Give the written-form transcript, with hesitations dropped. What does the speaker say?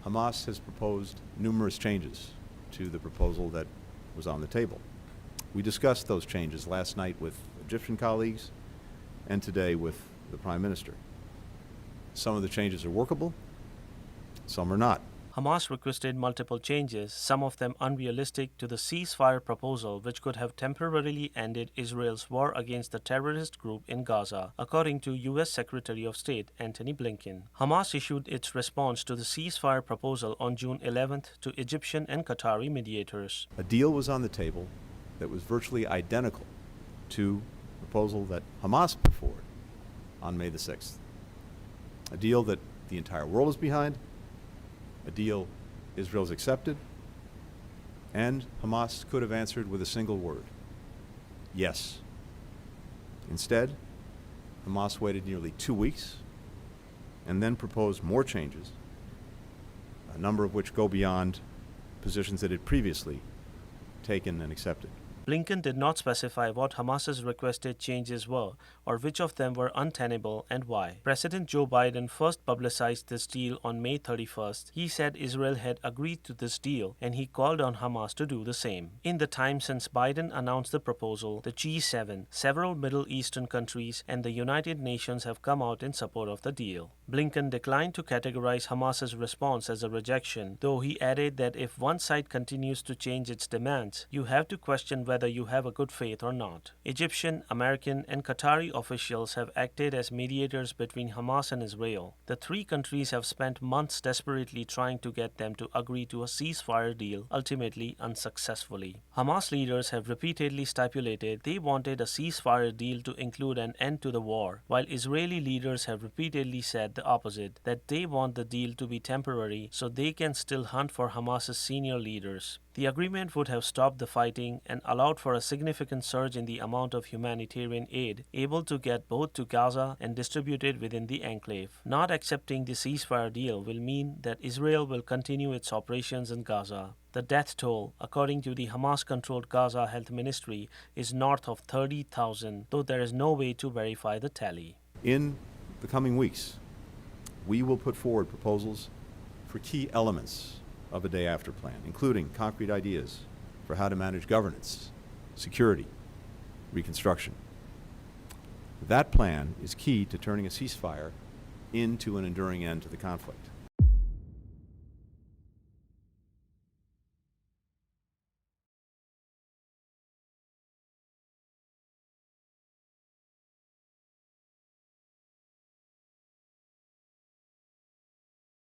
Hamas has proposed numerous changes to the proposal that was on the table. We discussed those changes last night with Egyptian colleagues and today with the Prime Minister. Some of the changes are workable, some are not. Hamas requested multiple changes, some of them unrealistic, to the ceasefire proposal, which could have temporarily ended Israel's war against the terrorist group in Gaza, according to U.S. Secretary of State Antony Blinken. Hamas issued its response to the ceasefire proposal on June 11th to Egyptian and Qatari mediators. A deal was on the table that was virtually identical to the proposal that Hamas put forward on May the 6th. A deal that the entire world is behind, a deal Israel's accepted, and Hamas could have answered with a single word: yes. Instead, Hamas waited nearly 2 weeks and then proposed more changes, a number of which go beyond positions that it previously taken and accepted. Blinken did not specify what Hamas's requested changes were or which of them were untenable and why. President Joe Biden first publicized this deal on May 31st. He said Israel had agreed to this deal and he called on Hamas to do the same. In the time since Biden announced the proposal, the G7, several Middle Eastern countries, and the United Nations have come out in support of the deal. Blinken declined to categorize Hamas's response as a rejection, though he added that if one side continues to change its demands, you have to question whether you have a good faith or not. Egyptian, American, and Qatari officials have acted as mediators between Hamas and Israel. The three countries have spent months desperately trying to get them to agree to a ceasefire deal, ultimately unsuccessfully. Hamas leaders have repeatedly stipulated they wanted a ceasefire deal to include an end to the war, while Israeli leaders have repeatedly said the opposite, that they want the deal to be temporary so they can still hunt for Hamas's senior leaders. The agreement would have stopped the fighting and allowed for a significant surge in the amount of humanitarian aid able to get both to Gaza and distributed within the enclave. Not accepting the ceasefire deal will mean that Israel will continue its operations in Gaza. The death toll, according to the Hamas-controlled Gaza Health Ministry, is north of 30,000, though there is no way to verify the tally. In the coming weeks, we will put forward proposals for key elements of a day-after plan, including concrete ideas for how to manage governance, security, reconstruction. That plan is key to turning a ceasefire into an enduring end to the conflict.